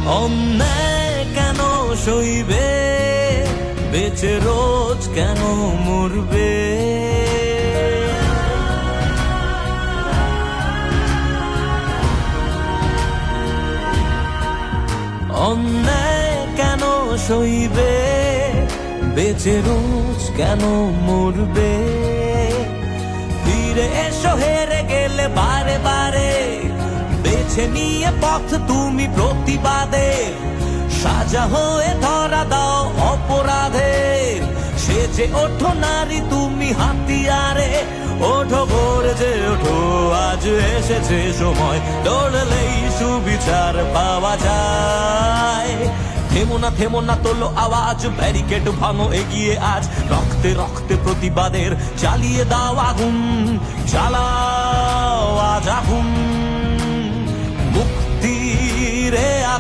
অন্যায় কেন সইবে, বেঁচে রোজ কেন মরবে? অন্যায় কেন সইবে, বেঁচে রোজ কেন মরবে? ফিরে এসো হেরে গেলে বারে বারে, বেছে নিয়ে পথ তুমি প্রতিবাদে। সাজা হয়ে ধরা দাও অপরাধের, সেজে ওঠো নারী তুমি হাতিয়ারে। ওঠো গর্জে ওঠো, আজ এসেছে সময়, দৌড়লেই সুবিচার পাওয়া যায়। থেমো না তোলো আওয়াজ, ব্যারিকেড ভাঙো এগিয়ে আজ। রক্তে রক্তে প্রতিবাদের চালিয়ে দাও আগুন, জ্বালাও আজ আগুন। মুক্তির